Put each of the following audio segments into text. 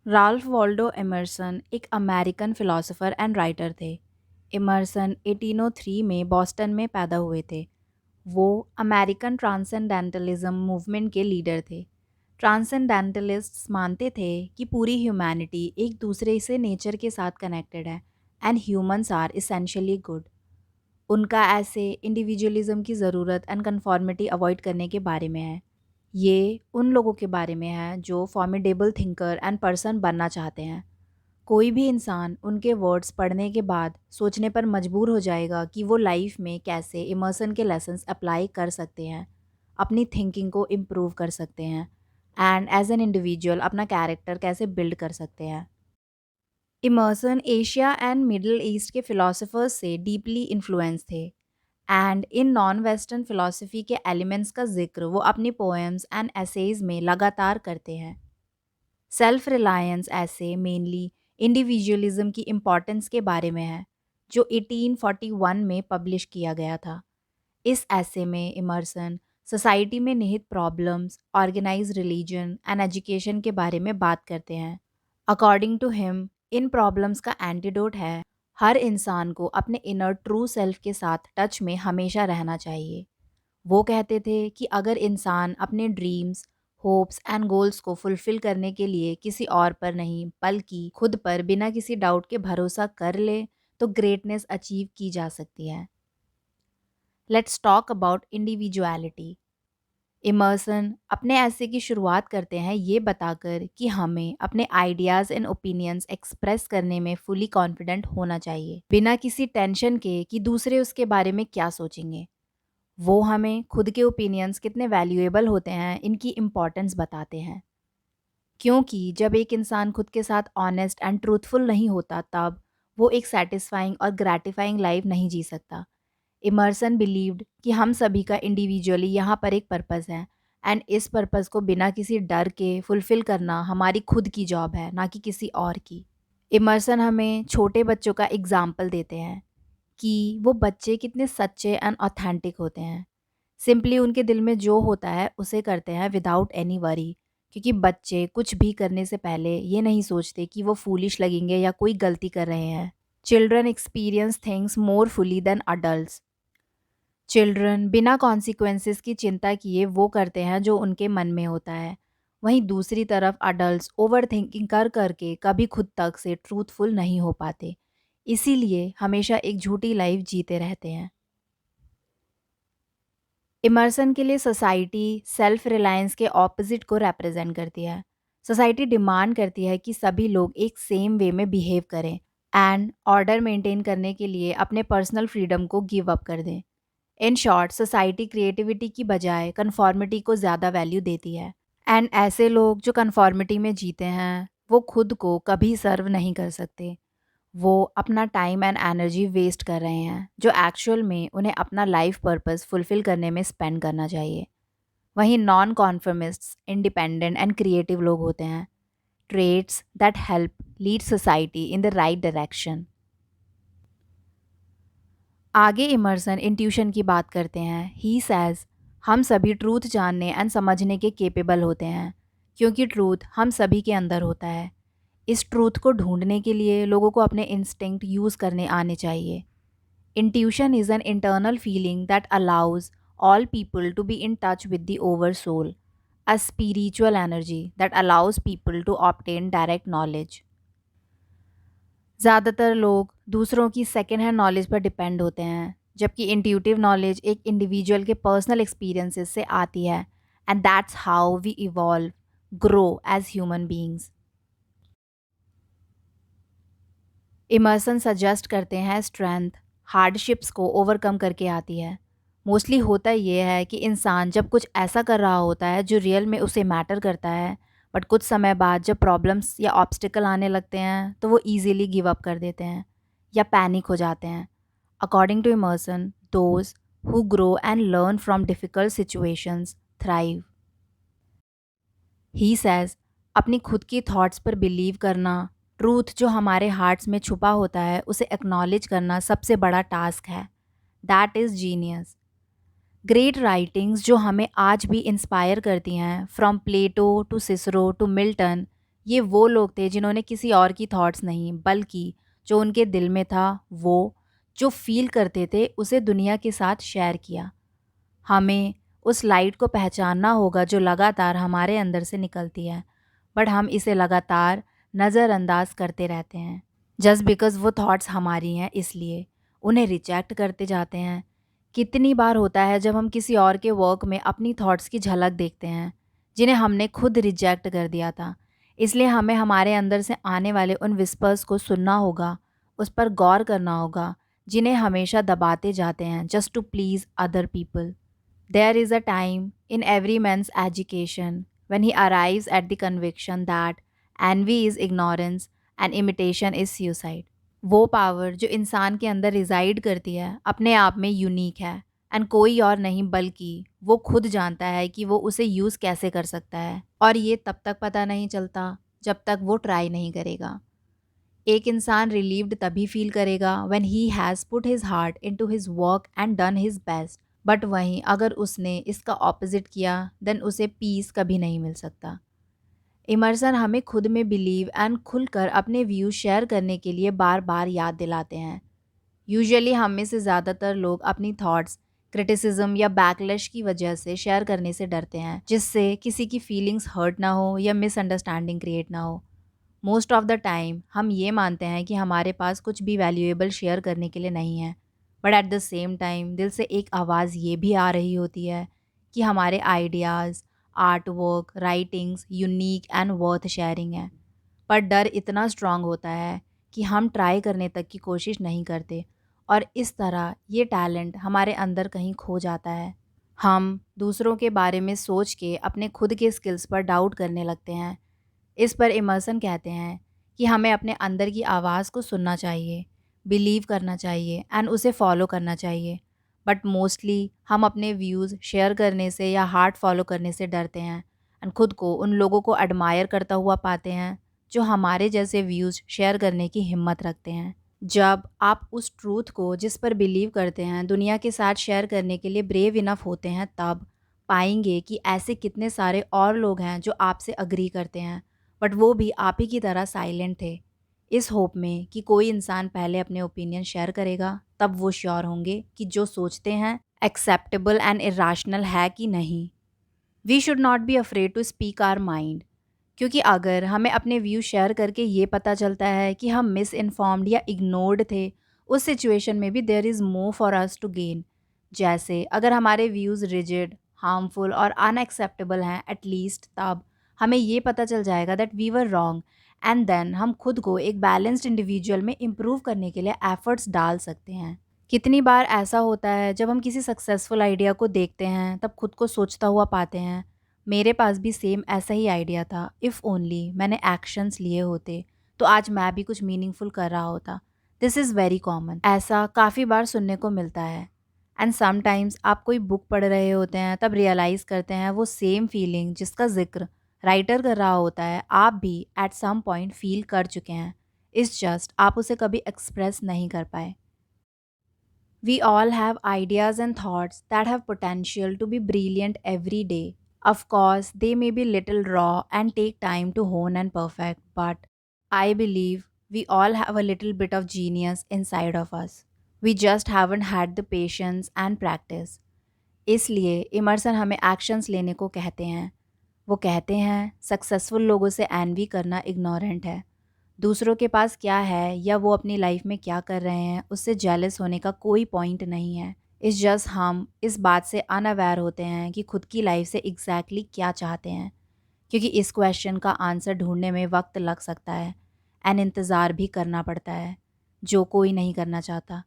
Ralph Waldo Emerson एक American philosopher and writer थे। Emerson 1803 में बॉस्टन में पैदा हुए थे। वो अमेरिकन ट्रांसेंडेंटलिज्म मूवमेंट के लीडर थे। ट्रांसेंडेंटलिस्ट्स मानते थे कि पूरी ह्यूमैनिटी एक दूसरे से नेचर के साथ कनेक्टेड है and humans are essentially good. उनका ऐसे इंडिविजुअलिज्म की ज़रूरत एंड कन्फॉर्मिटी अवॉइड करने के बारे में है। ये उन लोगों के बारे में है जो फॉर्मिडेबल थिंकर एंड पर्सन बनना चाहते हैं। कोई भी इंसान उनके वर्ड्स पढ़ने के बाद सोचने पर मजबूर हो जाएगा कि वो लाइफ में कैसे इमर्सन के लेसन्स अप्लाई कर सकते हैं, अपनी थिंकिंग को इम्प्रूव कर सकते हैं एंड एज एन इंडिविजुअल अपना कैरेक्टर कैसे बिल्ड कर सकते हैं। Emerson Asia and middle east के फिलोसोफर्स से डीपली इन्फ्लुएंस थे and in non western philosophy के एलिमेंट्स का जिक्र वो अपनी पोएम्स एंड एसेज में लगातार करते हैं। सेल्फ रिलायंस ऐसे मेनली इंडिविजुअलिज्म की इम्पोर्टेंस के बारे में है, जो 1841 में पब्लिश किया गया था। इस ऐसे में इमर्सन सोसाइटी में निहित problems, organize religion and education के बारे में बात करते हैं। अकॉर्डिंग टू हिम, इन प्रॉब्लम्स का एंटीडोट है हर इंसान को अपने इनर ट्रू सेल्फ के साथ टच में हमेशा रहना चाहिए। वो कहते थे कि अगर इंसान अपने ड्रीम्स, होप्स एंड गोल्स को फुलफिल करने के लिए किसी और पर नहीं बल्कि खुद पर बिना किसी डाउट के भरोसा कर ले तो ग्रेटनेस अचीव की जा सकती है। Let's talk about individuality. Emerson अपने ऐसे की शुरुआत करते हैं ये बताकर कि हमें अपने आइडियाज़ एंड ओपिनियंस एक्सप्रेस करने में फुली कॉन्फिडेंट होना चाहिए, बिना किसी टेंशन के कि दूसरे उसके बारे में क्या सोचेंगे। वो हमें खुद के ओपिनियंस कितने वैल्यूएबल होते हैं इनकी इम्पोर्टेंस बताते हैं, क्योंकि जब एक इंसान खुद के साथ ऑनेस्ट एंड ट्रूथफुल नहीं होता तब वो एक सेटिस्फाइंग और ग्रैटिफाइंग लाइफ नहीं जी सकता। इमर्सन बिलीव्ड कि हम सभी का इंडिविजुअली यहाँ पर एक पर्पस है एंड इस पर्पस को बिना किसी डर के फुलफिल करना हमारी खुद की जॉब है, ना कि किसी और की। इमर्सन हमें छोटे बच्चों का एग्जाम्पल देते हैं कि वो बच्चे कितने सच्चे एंड ऑथेंटिक होते हैं। सिंपली उनके दिल में जो होता है उसे करते हैं विदाउट एनी वरी, क्योंकि बच्चे कुछ भी करने से पहले ये नहीं सोचते कि वो फूलिश लगेंगे या कोई गलती कर रहे हैं। Children experience things more fully than adults. Children बिना कॉन्सिक्वेंसेस की चिंता किए वो करते हैं जो उनके मन में होता है। वहीं दूसरी तरफ अडल्ट्स ओवर थिंकिंग कर करके कभी खुद तक से ट्रूथफुल नहीं हो पाते, इसीलिए हमेशा एक झूठी लाइफ जीते रहते हैं। इमर्सन के लिए सोसाइटी सेल्फ रिलायंस के ऑपोजिट को रिप्रेजेंट करती है। सोसाइटी डिमांड करती है कि सभी लोग एक सेम वे में बिहेव करें एंड ऑर्डर मेंटेन करने के लिए अपने पर्सनल फ्रीडम को गिव अप कर दें। इन शॉर्ट, सोसाइटी क्रिएटिविटी की बजाय कन्फॉर्मिटी को ज़्यादा वैल्यू देती है एंड ऐसे लोग जो कन्फॉर्मिटी में जीते हैं वो खुद को कभी सर्व नहीं कर सकते। वो अपना टाइम एंड एनर्जी वेस्ट कर रहे हैं जो एक्चुअल में उन्हें अपना लाइफ पर्पस फुलफिल करने में स्पेंड करना चाहिए। वहीं नॉन कॉन्फर्मिस्ट्स इंडिपेंडेंट एंड क्रिएटिव लोग होते हैं, traits that help lead society in the right direction. आगे इमर्सन इंट्यूशन की बात करते हैं। ही सेज हम सभी ट्रूथ जानने एंड समझने के केपेबल होते हैं, क्योंकि ट्रूथ हम सभी के अंदर होता है। इस ट्रूथ को ढूंढने के लिए लोगों को अपने इंस्टिंक्ट यूज़ करने आने चाहिए। Intuition is an internal feeling that allows all people to be in touch with the oversoul, a spiritual energy that allows people to obtain direct knowledge. ज़्यादातर लोग दूसरों की सेकेंड हैंड नॉलेज पर depend होते हैं, जबकि इंट्यूटिव नॉलेज एक individual के पर्सनल एक्सपीरियंसेस से आती है and that's how we evolve, grow as human beings. Emerson suggest करते हैं स्ट्रेंथ हार्डशिप्स को ओवरकम करके आती है। मोस्टली होता ये है कि इंसान जब कुछ ऐसा कर रहा होता है जो रियल में उसे मैटर करता है, बट कुछ समय बाद जब प्रॉब्लम्स या ऑब्स्टिकल आने लगते हैं तो वो ईजीली गिव अप कर देते हैं या पैनिक हो जाते हैं। According to Emerson, those who grow and learn from difficult situations thrive. He says अपनी खुद की थॉट्स पर बिलीव करना, ट्रूथ जो हमारे हार्ट्स में छुपा होता है उसे एक्नॉलेज करना सबसे बड़ा टास्क है। That is genius. Great writings जो हमें आज भी इंस्पायर करती हैं, from Plato to Cicero to Milton, ये वो लोग थे जिन्होंने किसी और की थॉट्स नहीं, बल्कि जो उनके दिल में था, वो जो फील करते थे उसे दुनिया के साथ शेयर किया। हमें उस लाइट को पहचानना होगा जो लगातार हमारे अंदर से निकलती है, बट हम इसे लगातार नज़रअंदाज करते रहते हैं। जस्ट बिकॉज़ वो थॉट्स हमारी हैं इसलिए उन्हें रिजेक्ट करते जाते हैं। कितनी बार होता है जब हम किसी और के वर्क में अपनी थॉट्स की झलक देखते हैं जिन्हें हमने खुद रिजेक्ट कर दिया था। इसलिए हमें हमारे अंदर से आने वाले उन विस्पर्स को सुनना होगा, उस पर गौर करना होगा, जिन्हें हमेशा दबाते जाते हैं just to please other people. There is a time in every man's education when he arrives at the conviction that envy is ignorance and imitation is suicide. वो पावर जो इंसान के अंदर रिजाइड करती है अपने आप में यूनिक है, एंड कोई और नहीं बल्कि वो खुद जानता है कि वो उसे यूज़ कैसे कर सकता है, और ये तब तक पता नहीं चलता जब तक वो ट्राई नहीं करेगा। एक इंसान रिलीव्ड तभी फील करेगा when he has put his heart into his work and done his best, but वहीं अगर उसने इसका ऑपोजिट किया देन उसे पीस कभी नहीं मिल सकता। इमर्सन हमें खुद में बिलीव एंड खुलकर अपने व्यूज शेयर करने के लिए बार बार याद दिलाते हैं। यूजुअली हम में से ज़्यादातर लोग अपनी थॉट्स क्रिटिसिज्म या बैकलैश की वजह से शेयर करने से डरते हैं, जिससे किसी की फीलिंग्स हर्ट ना हो या मिसअंडरस्टैंडिंग क्रिएट ना हो। मोस्ट ऑफ द टाइम हम ये मानते हैं कि हमारे पास कुछ भी वैल्यूएबल शेयर करने के लिए नहीं है, but at the same time दिल से एक आवाज़ ये भी आ रही होती है कि हमारे ideas, art work, writings unique and worth sharing है। पर डर इतना स्ट्रांग होता है कि हम ट्राई करने तक की कोशिश नहीं करते, और इस तरह ये टैलेंट हमारे अंदर कहीं खो जाता है। हम दूसरों के बारे में सोच के अपने खुद के स्किल्स पर डाउट करने लगते हैं। इस पर इमर्सन कहते हैं कि हमें अपने अंदर की आवाज़ को सुनना चाहिए, बिलीव करना चाहिए एंड उसे फॉलो करना चाहिए। बट मोस्टली हम अपने व्यूज़ शेयर करने से या हार्ट फॉलो करने से डरते हैं, एंड खुद को उन लोगों को एडमायर करता हुआ पाते हैं जो हमारे जैसे व्यूज़ शेयर करने की हिम्मत रखते हैं। जब आप उस ट्रूथ को जिस पर बिलीव करते हैं दुनिया के साथ शेयर करने के लिए ब्रेव इनफ होते हैं, तब पाएंगे कि ऐसे कितने सारे और लोग हैं जो आपसे अग्री करते हैं, बट वो भी आप ही की तरह साइलेंट थे, इस होप में कि कोई इंसान पहले अपने ओपिनियन शेयर करेगा, तब वो श्योर होंगे कि जो सोचते हैं एक्सेप्टेबल एंड इरेशनल है कि नहीं। We should not be afraid to speak our mind, क्योंकि अगर हमें अपने व्यू शेयर करके ये पता चलता है कि हम मिस इन्फॉर्म्ड या इग्नोर्ड थे, उस सिचुएशन में भी there is more for us to gain. जैसे अगर हमारे व्यूज़ रिजिड, हार्मफुल और अनएक्सेप्टेबल हैं, एटलीस्ट तब हमें ये पता चल जाएगा that we were wrong, and then हम खुद को एक बैलेंस्ड इंडिविजुअल में इम्प्रूव करने के लिए एफर्ट्स डाल सकते हैं। कितनी बार ऐसा होता है जब हम किसी सक्सेसफुल आइडिया को देखते हैं तब खुद को सोचता हुआ पाते हैं, मेरे पास भी सेम ऐसा ही आइडिया था, इफ़ ओनली मैंने एक्शंस लिए होते तो आज मैं भी कुछ मीनिंगफुल कर रहा होता। दिस इज़ वेरी कॉमन, ऐसा काफ़ी बार सुनने को मिलता है। एंड समटाइम्स आप कोई बुक पढ़ रहे होते हैं तब रियलाइज़ करते हैं वो सेम फीलिंग जिसका जिक्र राइटर कर रहा होता है आप भी एट सम पॉइंट फील कर चुके हैं, इट्स जस्ट आप उसे कभी एक्सप्रेस नहीं कर पाए। We all have ideas and thoughts that have potential to be brilliant every day. Of course, they may be little raw and take time to hone and perfect, but I believe we all have a little bit of genius inside of us. We just haven't had the patience and practice. इसलिए immersion हमें actions लेने को कहते हैं। वो कहते हैं successful लोगों से एनवी करना इग्नोरेंट है। दूसरों के पास क्या है या वो अपनी लाइफ में क्या कर रहे हैं उससे जेलस होने का कोई पॉइंट नहीं है। इस जस्ट हम इस बात से अनअवेयर होते हैं कि खुद की लाइफ से एग्जैक्टली क्या चाहते हैं, क्योंकि इस क्वेश्चन का आंसर ढूंढने में वक्त लग सकता है एंड इंतज़ार भी करना पड़ता है, जो कोई नहीं करना चाहता।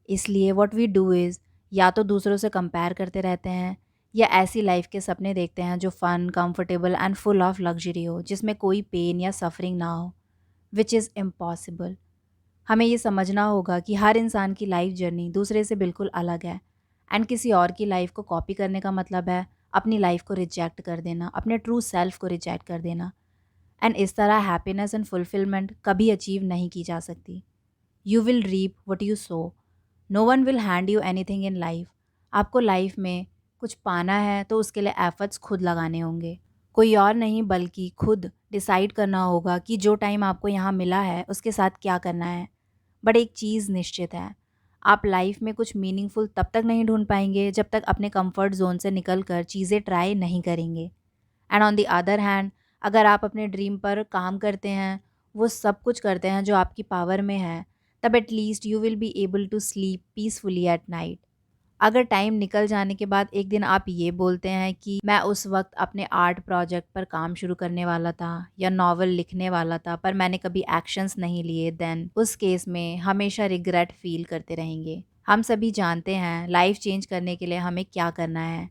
इसलिए व्हाट वी डू इज़ या तो दूसरों से कंपेयर करते रहते हैं या ऐसी लाइफ के सपने देखते हैं जो fun, comfortable and full of luxury हो, जिसमें कोई पेन या सफरिंग ना हो, विच इज़ इम्पॉसिबल। हमें ये समझना होगा कि हर इंसान की लाइफ जर्नी दूसरे से बिल्कुल अलग है, एंड किसी और की लाइफ को कॉपी करने का मतलब है अपनी लाइफ को रिजेक्ट कर देना, अपने ट्रू सेल्फ को रिजेक्ट कर देना। एंड इस तरह हैप्पीनेस एंड फुलफिलमेंट कभी अचीव नहीं की जा सकती। You will reap what you sow, no one will hand you anything in life. आपको लाइफ में कुछ पाना है तो उसके लिए एफर्ट्स खुद लगाने होंगे। कोई और नहीं बल्कि खुद डिसाइड करना होगा कि जो टाइम आपको यहाँ मिला है उसके साथ क्या करना है। बट एक चीज़ निश्चित है, आप लाइफ में कुछ मीनिंगफुल तब तक नहीं ढूंढ पाएंगे जब तक अपने कंफर्ट जोन से निकल कर चीज़ें ट्राई नहीं करेंगे। And on the other hand, अगर आप अपने ड्रीम पर काम करते हैं, वो सब कुछ करते हैं जो आपकी पावर में है, तब at least you will be able to sleep peacefully at night. अगर टाइम निकल जाने के बाद एक दिन आप ये बोलते हैं कि मैं उस वक्त अपने आर्ट प्रोजेक्ट पर काम शुरू करने वाला था या नॉवल लिखने वाला था पर मैंने कभी एक्शंस नहीं लिए, देन उस केस में हमेशा रिग्रेट फील करते रहेंगे। हम सभी जानते हैं लाइफ चेंज करने के लिए हमें क्या करना है,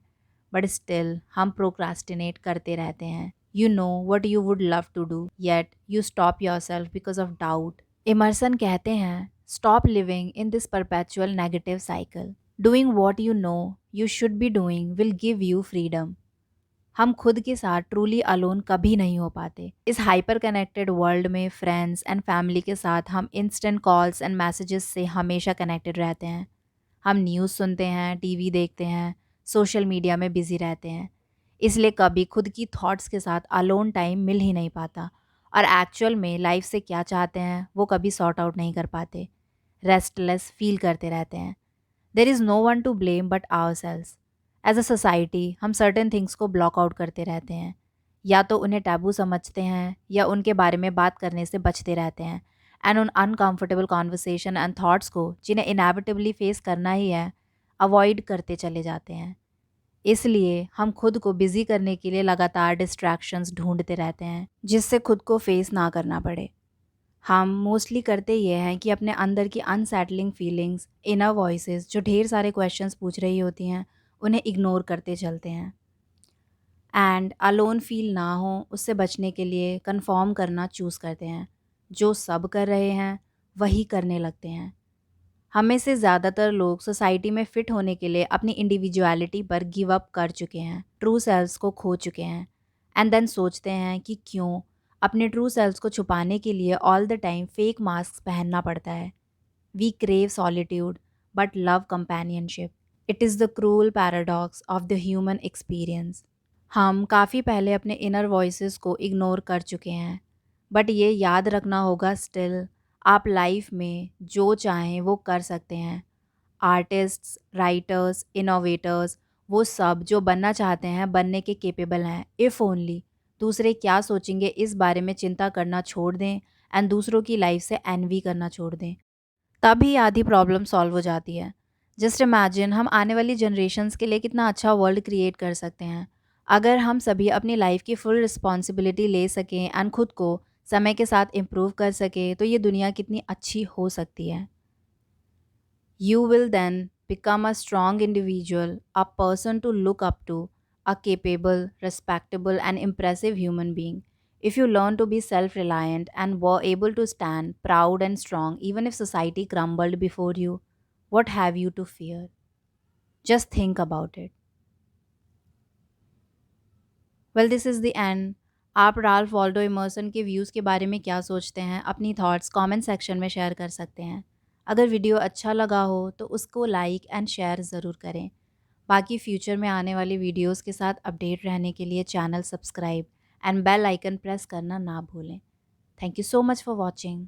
बट स्टिल हम प्रोक्रास्टिनेट करते रहते हैं। You know what you would love to do yet you stop yourself because of doubt. Emerson कहते हैं, stop living in this perpetual negative cycle. Doing what you know you should be doing will give you freedom. हम खुद के साथ truly alone कभी नहीं हो पाते। इस हाइपर कनेक्टेड वर्ल्ड में फ्रेंड्स एंड फैमिली के साथ हम इंस्टेंट कॉल्स एंड मैसेजेस से हमेशा कनेक्टेड रहते हैं। हम न्यूज़ सुनते हैं, टीवी देखते हैं, सोशल मीडिया में बिजी रहते हैं, इसलिए कभी खुद की थॉट्स के साथ अलोन टाइम मिल ही नहीं पाता। और एक्चुअल में लाइफ से क्या चाहते हैं वो कभी सॉर्ट आउट नहीं कर पाते। रेस्टलेस फील करते रहते हैं। There is no one to blame but our selves. As a society हम सर्टेन थिंग्स को ब्लॉक आउट करते रहते हैं, या तो उन्हें टैबू समझते हैं या उनके बारे में बात करने से बचते रहते हैं। एंड उन अनकंफर्टेबल कॉन्वर्सेशन एंड थॉट्स को जिन्हें इनएविटेबली फेस करना ही है, अवॉइड करते चले जाते हैं। इसलिए हम खुद को बिजी करने के लिए लगातार डिस्ट्रैक्शंस ढूंढते रहते हैं जिससे खुद को फेस ना करना पड़े। हम मोस्टली करते ये हैं कि अपने अंदर की अनसेटलिंग फीलिंग्स, इनर वॉइसेस जो ढेर सारे क्वेश्चंस पूछ रही होती हैं, उन्हें इग्नोर करते चलते हैं। एंड अलोन फील ना हो उससे बचने के लिए कंफर्म करना चूज़ करते हैं। जो सब कर रहे हैं वही करने लगते हैं। हम में से ज़्यादातर लोग सोसाइटी में फ़िट होने के लिए अपनी इंडिविजुअलिटी पर गिव अप कर चुके हैं, ट्रू सेल्व्स को खो चुके हैं। एंड देन सोचते हैं कि क्यों अपने ट्रू सेल्व्स को छुपाने के लिए all the time fake mask पहनना पड़ता है। We crave solitude but love companionship. It is the cruel paradox of the human experience. हम काफ़ी पहले अपने इनर वॉइसेस को इग्नोर कर चुके हैं, बट ये याद रखना होगा स्टिल आप लाइफ में जो चाहें वो कर सकते हैं। आर्टिस्ट्स, राइटर्स, इनोवेटर्स, वो सब जो बनना चाहते हैं बनने के केपेबल हैं, इफ़ ओनली दूसरे क्या सोचेंगे इस बारे में चिंता करना छोड़ दें एंड दूसरों की लाइफ से एनवी करना छोड़ दें। तभी आधी प्रॉब्लम सॉल्व हो जाती है। जस्ट इमेजिन हम आने वाली जनरेशन्स के लिए कितना अच्छा वर्ल्ड क्रिएट कर सकते हैं अगर हम सभी अपनी लाइफ की फुल रिस्पॉन्सिबिलिटी ले सकें एंड खुद को समय के साथ इम्प्रूव कर सकें, तो ये दुनिया कितनी अच्छी हो सकती है। You will then become a strong individual, a person to look up to, a capable, respectable, and impressive human being. If you learn to be self reliant and were able to stand proud and strong, even if society crumbled before you, what have you to fear? Just think about it. Well this is the end. आप Ralph Waldo immersion के views के बारे में क्या सोचते हैं, अपनी thoughts comment section में शेयर कर सकते हैं। अगर वीडियो अच्छा लगा हो तो उसको लाइक एंड शेयर ज़रूर करें। बाकी फ्यूचर में आने वाली वीडियोस के साथ अपडेट रहने के लिए channel subscribe and bell icon press करना ना भूलें। Thank you so much for watching.